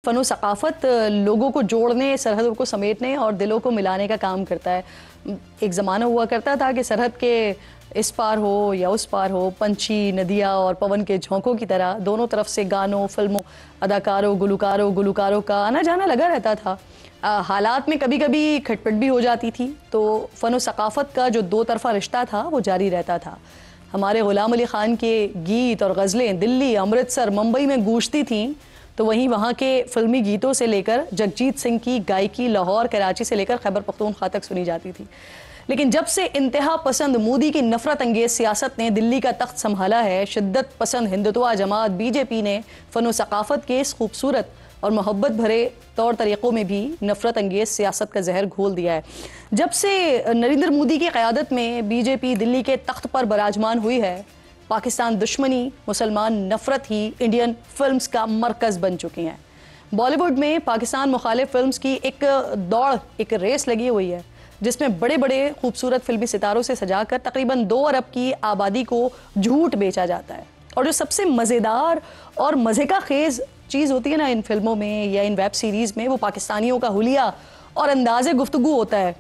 फ़नो सकाफ़त लोगों को जोड़ने, सरहदों को समेटने और दिलों को मिलाने का काम करता है। एक ज़माना हुआ करता था कि सरहद के इस पार हो या उस पार हो, पंछी, नदियाँ और पवन के झोंकों की तरह दोनों तरफ से गानों, फिल्मों, अदाकारों, गुलकारों का आना जाना लगा रहता था। हालात में कभी कभी खटपट भी हो जाती थी, तो फ़नो सकाफ़त का जो दो तरफ़ा रिश्ता था वो जारी रहता था। हमारे ग़ुलाम अली ख़ान के गीत और गज़लें दिल्ली, अमृतसर, मुंबई में गूंजती थीं, तो वहीं वहाँ के फिल्मी गीतों से लेकर जगजीत सिंह की गायकी लाहौर, कराची से लेकर खैबर पख्तूनख्वा तक सुनी जाती थी। लेकिन जब से इंतहा पसंद मोदी की नफरत अंगेज सियासत ने दिल्ली का तख्त संभाला है, शिद्दत पसंद हिंदुत्वा जमात बीजेपी ने फ़नो सकाफ़त के इस खूबसूरत और मोहब्बत भरे तौर तरीक़ों में भी नफरत अंगेज सियासत का जहर घोल दिया है। जब से नरेंद्र मोदी की क़यादत में बीजेपी दिल्ली के तख्त पर बराजमान हुई है, पाकिस्तान दुश्मनी, मुसलमान नफरत ही इंडियन फिल्म्स का मरकज़ बन चुकी हैं। बॉलीवुड में पाकिस्तान मुखालिफ फिल्म्स की एक दौड़, एक रेस लगी हुई है, जिसमें बड़े बड़े खूबसूरत फिल्मी सितारों से सजाकर तकरीबन 2 अरब की आबादी को झूठ बेचा जाता है। और जो सबसे मज़ेदार और मज़े का खेज़ चीज़ होती है ना इन फिल्मों में या इन वेब सीरीज़ में, वो पाकिस्तानियों का हुलिया और अंदाज़े गुफ्तगू होता है।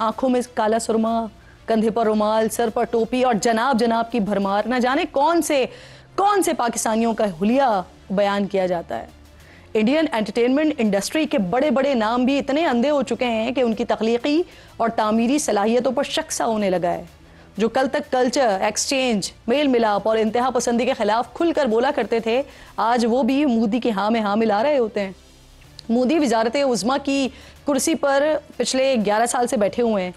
आँखों में काला सुरमा, कंधे पर रुमाल, सर पर टोपी और जनाब जनाब की भरमार, ना जाने कौन से पाकिस्तानियों का हुलिया बयान किया जाता है। इंडियन एंटरटेनमेंट इंडस्ट्री के बड़े बड़े नाम भी इतने अंधे हो चुके हैं कि उनकी तख्लीकी और तामीरी सलाहियतों पर शक सा होने लगा है। जो कल तक कल्चर, एक्सचेंज, मेल मिलाप और इंतहा पसंदी के खिलाफ खुलकर बोला करते थे, आज वो भी मोदी की हाँ में हाँ मिला रहे होते हैं। मोदी वजारत उज़्मा की कुर्सी पर पिछले 11 साल से बैठे हुए हैं।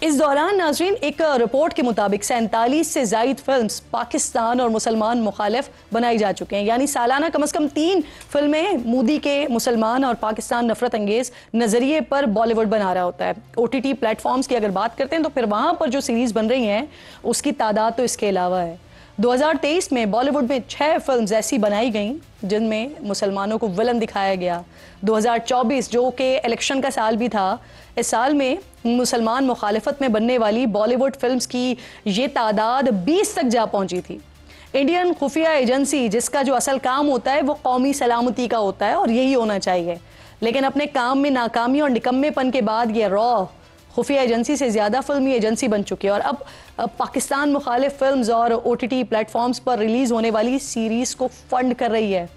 इस दौरान नाज़रीन, एक रिपोर्ट के मुताबिक 47 से ज़ायद फिल्म्स पाकिस्तान और मुसलमान मुखालिफ बनाई जा चुके हैं। यानी सालाना कम से कम 3 फिल्में मोदी के मुसलमान और पाकिस्तान नफरत अंगेज नज़रिए पर बॉलीवुड बना रहा होता है। OTT प्लेटफॉर्म्स की अगर बात करते हैं तो फिर वहाँ पर जो सीरीज़ बन रही हैं उसकी तादाद तो इसके अलावा है। 2023 में बॉलीवुड में 6 फिल्म्स ऐसी बनाई गईं जिनमें मुसलमानों को विलन दिखाया गया। 2024 जो कि इलेक्शन का साल भी था, इस साल में मुसलमान मुखालिफत में बनने वाली बॉलीवुड फिल्म्स की ये तादाद 20 तक जा पहुंची थी। इंडियन खुफिया एजेंसी, जिसका जो असल काम होता है वो कौमी सलामती का होता है और यही होना चाहिए, लेकिन अपने काम में नाकामी और निकम्मेपन के बाद ये रॉ खुफिया एजेंसी से ज़्यादा फिल्मी एजेंसी बन चुकी है और अब पाकिस्तान मुखालिफ फिल्म्स और OTT प्लेटफॉर्म्स पर रिलीज़ होने वाली सीरीज़ को फंड कर रही है।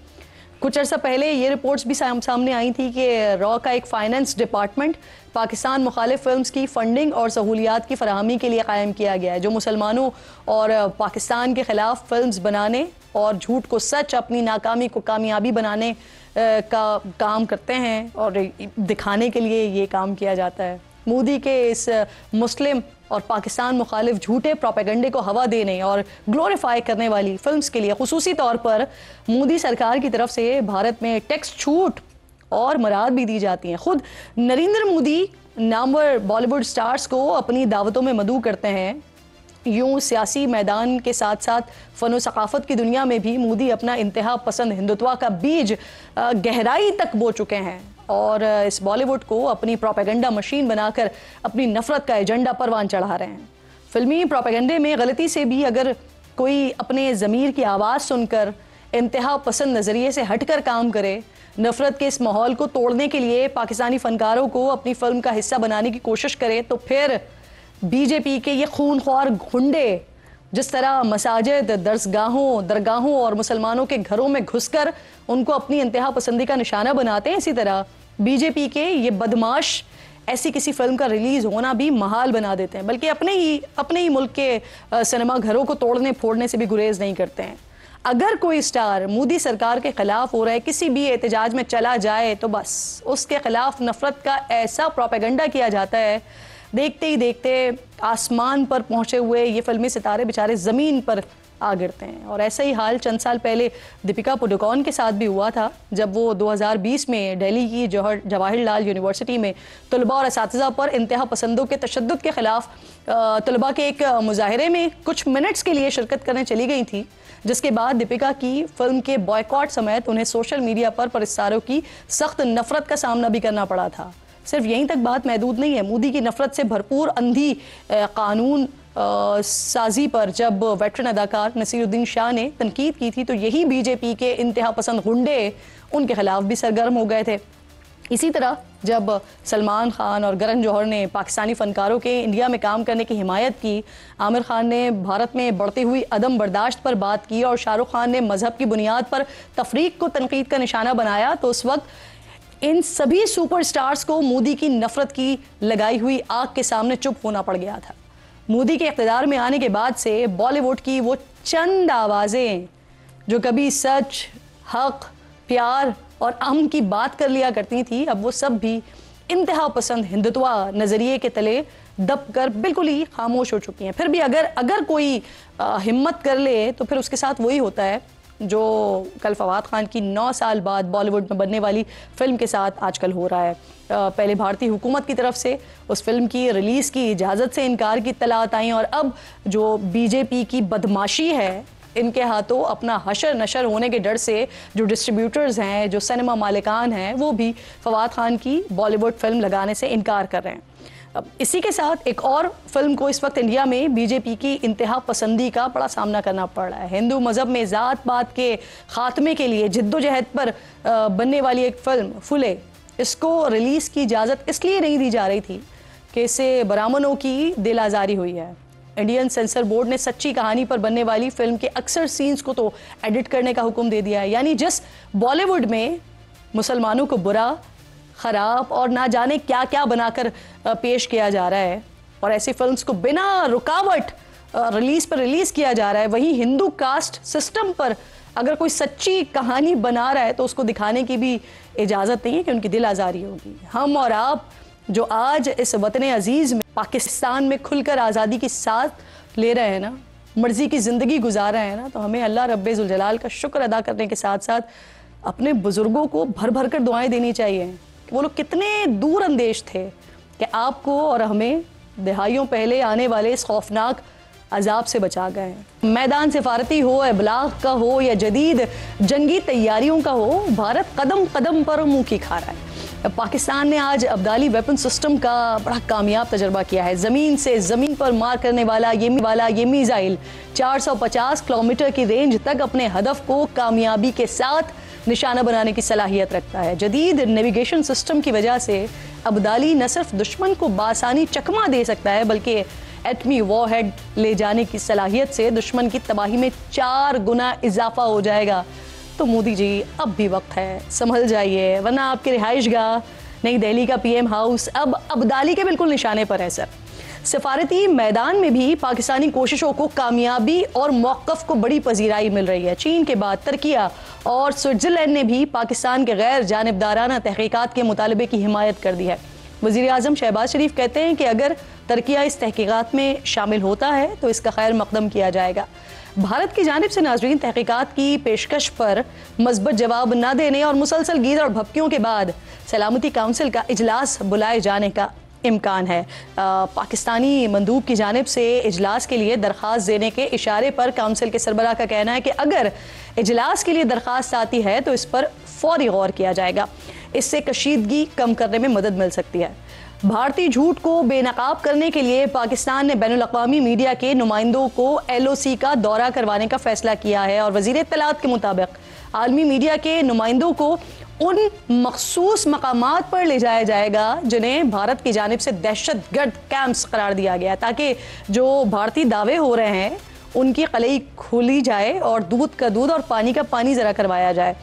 कुछ अर्सा पहले ये रिपोर्ट्स भी सामने आई थी कि रॉ का एक फाइनेंस डिपार्टमेंट पाकिस्तान मुखालिफ फिल्म्स की फंडिंग और सहूलियात की फराहमी के लिए कायम किया गया है, जो मुसलमानों और पाकिस्तान के ख़िलाफ़ फिल्म्स बनाने और झूठ को सच, अपनी नाकामी को कामयाबी बनाने का काम करते हैं और दिखाने के लिए ये काम किया जाता है। मोदी के इस मुस्लिम और पाकिस्तान मुखालिफ झूठे प्रोपेगेंडे को हवा देने और ग्लोरीफाई करने वाली फिल्म्स के लिए खुसूसी तौर पर मोदी सरकार की तरफ से भारत में टैक्स छूट और मराद भी दी जाती हैं। खुद नरेंद्र मोदी नामवर बॉलीवुड स्टार्स को अपनी दावतों में मदऊ करते हैं। यूँ सियासी मैदान के साथ साथ फ़नो सकाफ़त की दुनिया में भी मोदी अपना इंतहा पसंद हिंदुत्वा का बीज गहराई तक बो चुके हैं और इस बॉलीवुड को अपनी प्रोपेगेंडा मशीन बनाकर अपनी नफरत का एजेंडा परवान चढ़ा रहे हैं। फिल्मी प्रोपेगेंडे में गलती से भी अगर कोई अपने ज़मीर की आवाज़ सुनकर इंतहा पसंद नज़रिए से हटकर काम करे, नफरत के इस माहौल को तोड़ने के लिए पाकिस्तानी फ़नकारों को अपनी फिल्म का हिस्सा बनाने की कोशिश करे, तो फिर बीजेपी के ये खूनख्वार गुंडे जिस तरह मसाजिद, दरगाहों और मुसलमानों के घरों में घुसकर उनको अपनी इंतहा पसंदी का निशाना बनाते हैं, इसी तरह बीजेपी के ये बदमाश ऐसी किसी फिल्म का रिलीज़ होना भी महाल बना देते हैं, बल्कि अपने ही मुल्क के सिनेमा घरों को तोड़ने फोड़ने से भी गुरेज नहीं करते हैं। अगर कोई स्टार मोदी सरकार के ख़िलाफ़ हो रहा है, किसी भी एहतजाज में चला जाए, तो बस उसके ख़िलाफ़ नफरत का ऐसा प्रोपेगेंडा किया जाता है, देखते ही देखते आसमान पर पहुंचे हुए ये फिल्मी सितारे बेचारे ज़मीन पर आ गिरते हैं। और ऐसा ही हाल चंद साल पहले दीपिका पादुकोण के साथ भी हुआ था, जब वो 2020 में दिल्ली की जवाहरलाल यूनिवर्सिटी में तलबा और असातिज़ा पर इंतहा पसंदों के तशद्दुद के ख़िलाफ़ तलबा के एक मुजाहरे में कुछ मिनट्स के लिए शिरकत करने चली गई थी, जिसके बाद दीपिका की फिल्म के बॉयकॉट समेत उन्हें सोशल मीडिया पर परिस्तारों की सख्त नफरत का सामना भी करना पड़ा था। सिर्फ यहीं तक बात महदूद नहीं है। मोदी की नफरत से भरपूर अंधी कानून साजी पर जब वेटरन अदाकार नसीरुद्दीन शाह ने तनकीद की थी, तो यही बीजेपी के इंतहा पसंद गुंडे उनके खिलाफ भी सरगर्म हो गए थे। इसी तरह जब सलमान खान और करण जौहर ने पाकिस्तानी फ़नकारों के इंडिया में काम करने की हिमायत की, आमिर खान ने भारत में बढ़ती हुई अदम बर्दाश्त पर बात की और शाहरुख खान ने मज़हब की बुनियाद पर तफरीक को तनकीद का निशाना बनाया, तो उस वक्त इन सभी सुपरस्टार्स को मोदी की नफरत की लगाई हुई आग के सामने चुप होना पड़ गया था। मोदी के इक़्तिदार में आने के बाद से बॉलीवुड की वो चंद आवाज़ें जो कभी सच, हक, प्यार और अमन की बात कर लिया करती थी, अब वो सब भी इंतहा पसंद हिंदुत्व नज़रिए के तले दब कर बिल्कुल ही खामोश हो चुकी हैं। फिर भी अगर कोई हिम्मत कर ले तो फिर उसके साथ वही होता है जो कल फवाद खान की 9 साल बाद बॉलीवुड में बनने वाली फ़िल्म के साथ आजकल हो रहा है। पहले भारतीय हुकूमत की तरफ से उस फिल्म की रिलीज़ की इजाज़त से इनकार की इत्तलात आई और अब जो बीजेपी की बदमाशी है, इनके हाथों अपना हशर नशर होने के डर से जो डिस्ट्रीब्यूटर्स हैं, जो सिनेमा मालिकान हैं, वो भी फवाद खान की बॉलीवुड फिल्म लगाने से इनकार कर रहे हैं। अब इसी के साथ एक और फिल्म को इस वक्त इंडिया में बीजेपी की इंतहा पसंदी का बड़ा सामना करना पड़ रहा है। हिंदू मज़हब में ज़ात पात के खात्मे के लिए जिद्दोजहद पर बनने वाली एक फिल्म फुले, इसको रिलीज़ की इजाज़त इसलिए नहीं दी जा रही थी कि इससे ब्राह्मणों की दिल आज़ारी हुई है। इंडियन सेंसर बोर्ड ने सच्ची कहानी पर बनने वाली फिल्म के अक्सर सीन्स को तो एडिट करने का हुक्म दे दिया है। यानी जिस बॉलीवुड में मुसलमानों को बुरा, ख़राब और ना जाने क्या क्या बनाकर पेश किया जा रहा है और ऐसी फिल्म्स को बिना रुकावट रिलीज़ किया जा रहा है, वहीं हिंदू कास्ट सिस्टम पर अगर कोई सच्ची कहानी बना रहा है तो उसको दिखाने की भी इजाज़त नहीं है कि उनकी दिल आज़ारी होगी। हम और आप जो आज इस वतन अजीज़ में पाकिस्तान में खुलकर आज़ादी की साथ ले रहे हैं ना, मर्ज़ी की ज़िंदगी गुजार रहे हैं ना, तो हमें अल्लाह रब्बे ज़ुल जलाल का शुक्र अदा करने के साथ साथ अपने बुज़ुर्गों को भर भर कर दुआएं देनी चाहिए कि वो लोग कितने दूर अंदेश थे कि आपको और हमें दहाइयों पहले आने वाले इस खौफनाक अजाब से बचा गए हैं। मैदान सिफारती हो, इबलाग का हो या जदीद जंगी तैयारियों का हो, भारत कदम कदम पर मुँह की खा रहा है। पाकिस्तान ने आज अब्दाली वेपन सिस्टम का बड़ा कामयाब तजर्बा किया है। ज़मीन से ज़मीन पर मार करने वाला ये मिसाइल 450 किलोमीटर की रेंज तक अपने हदफ को कामयाबी के साथ निशाना बनाने की सलाहियत रखता है। जदीद नेविगेशन सिस्टम की वजह से अब्दाली न सिर्फ दुश्मन को बासानी चकमा दे सकता है, बल्कि एटमी वॉरहेड ले जाने की सलाहियत से दुश्मन की तबाही में 4 गुना इजाफा हो जाएगा। तो मोदी जी अब भी वक्त है, संभल जाइए, वरना आपकी रिहाइशगाह नई दिल्ली का पीएम हाउस अब अब्दाली के बिल्कुल निशाने पर है। सर, सफारती मैदान में भी पाकिस्तानी कोशिशों को कामयाबी और मौक़िफ़ को बड़ी पजीराई मिल रही है। चीन के बाद तुर्किया और स्विट्ज़रलैंड ने भी पाकिस्तान के गैर जानिबदाराना तहकीकात के मुतालबे की हिमायत कर दी है। वज़ीर आज़म शहबाज शरीफ कहते हैं कि अगर तुर्किया इस तहकीकात में शामिल होता है तो इसका खैर मकदम किया जाएगा। भारत की जानिब से नाज़रीन तहकीकात की पेशकश पर मज़बूत जवाब न देने और मुसलसल गीद और भपकियों के बाद सलामती काउंसिल का इजलास बुलाए जाने का इम्कान है। पाकिस्तानी मंदूब की जानिब से इजलास के लिए दरख्वास्त देने के इशारे पर काउंसिल के सरबराह का कहना है कि अगर इजलास के लिए दरख्वास्त आती है तो इस पर फौरी गौर किया जाएगा। इससे कशीदगी कम करने में मदद मिल सकती है। भारतीय झूठ को बेनकाब करने के लिए पाकिस्तान ने बैनुल-अक़वामी मीडिया के नुमाइंदों को LOC का दौरा करवाने का फैसला किया है और वज़ीर इत्तलात के मुताबिक आलमी मीडिया के नुमाइंदों को उन मखसूस मकामात पर ले जाया जाएगा जिन्हें भारत की जानिब से दहशतगर्द कैंप्स करार दिया गया, ताकि जो भारतीय दावे हो रहे हैं उनकी कलई खोली जाए और दूध का दूध और पानी का पानी ज़रा करवाया जाए।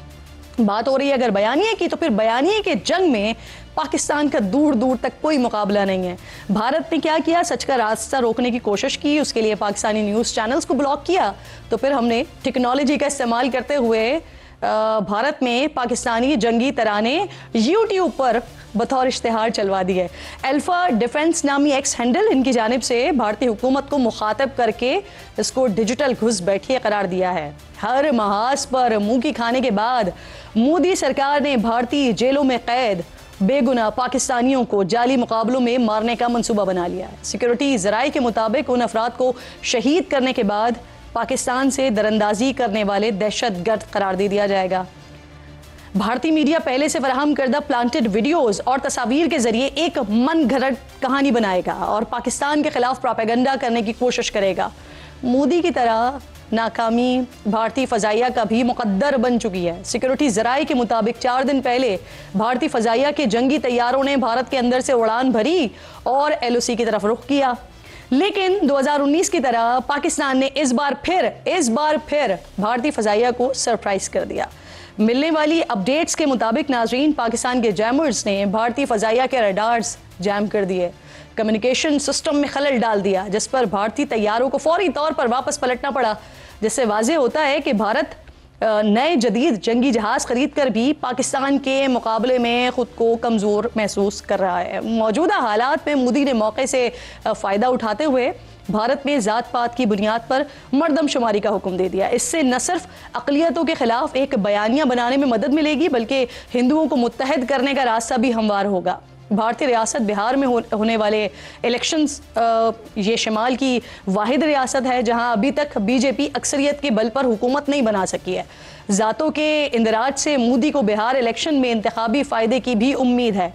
बात हो रही है अगर बयानिए की, तो फिर बयानिए के जंग में पाकिस्तान का दूर दूर तक कोई मुकाबला नहीं है। भारत ने क्या किया, सच का रास्ता रोकने की कोशिश की, उसके लिए पाकिस्तानी न्यूज़ चैनल्स को ब्लॉक किया, तो फिर हमने टेक्नोलॉजी का इस्तेमाल करते हुए भारत में पाकिस्तानी जंगी तराने यूट्यूब पर बतौर इश्तिहार चलवा दिए। अल्फा डिफेंस नामी एक्स हैंडल इनकी जानिब से भारतीय हुकूमत को मुखातब करके इसको डिजिटल घुसपैठिया करार दिया है। हर महाज पर मुंह की खाने के बाद मोदी सरकार ने भारतीय जेलों में कैद बेगुनाह पाकिस्तानियों को जाली मुकाबलों में मारने का मंसूबा बना लिया है। सिक्योरिटी ज़राए के मुताबिक उन अफराद को शहीद करने के बाद पाकिस्तान से दरअंदाजी करने वाले दहशतगर्द करार दे दिया जाएगा। भारतीय मीडिया पहले से फराहम करदा प्लांटेड वीडियोस और तस्वीर के जरिए एक मन घड़त कहानी बनाएगा और पाकिस्तान के खिलाफ प्रोपेगेंडा करने की कोशिश करेगा। मोदी की तरह नाकामी भारतीय फ़ज़ाइया का भी मुक़द्दर बन चुकी है। सिक्योरिटी ज़राए के मुताबिक 4 दिन पहले भारतीय फ़ज़ाइया के जंगी तैयारों ने भारत के अंदर से उड़ान भरी और LOC की तरफ रुख किया। लेकिन 2019 की तरह पाकिस्तान ने इस बार फिर भारतीय फ़ज़ाइया को सरप्राइज़ कर दिया। मिलने वाली अपडेट्स के मुताबिक नाज़रीन, पाकिस्तान के जैमर्स ने भारतीय फ़ज़ाइया के रडार्स जैम कर दिए, कम्युनिकेशन सिस्टम में खलल डाल दिया, जिस पर भारतीय तैयारों को फौरी तौर पर वापस पलटना पड़ा, जिससे वाज़ेह होता है कि भारत नए जदीद जंगी जहाज़ खरीद कर भी पाकिस्तान के मुकाबले में ख़ुद को कमज़ोर महसूस कर रहा है। मौजूदा हालात में मोदी ने मौके से फ़ायदा उठाते हुए भारत में ज़ात पात की बुनियाद पर मर्दमशुमारी का हुक्म दे दिया। इससे न सिर्फ अक़लियतों के ख़िलाफ़ एक बयानिया बनाने में मदद मिलेगी, बल्कि हिंदुओं को मुत्तहद करने का रास्ता भी हमवार होगा। भारतीय रियासत बिहार में होने वाले इलेक्शंस ये शिमाल की वाहिद रियासत है जहां अभी तक बीजेपी अक्सरियत के बल पर हुकूमत नहीं बना सकी है। ज़ातों के इंदराज से मोदी को बिहार इलेक्शन में इंतखाबी फ़ायदे की भी उम्मीद है।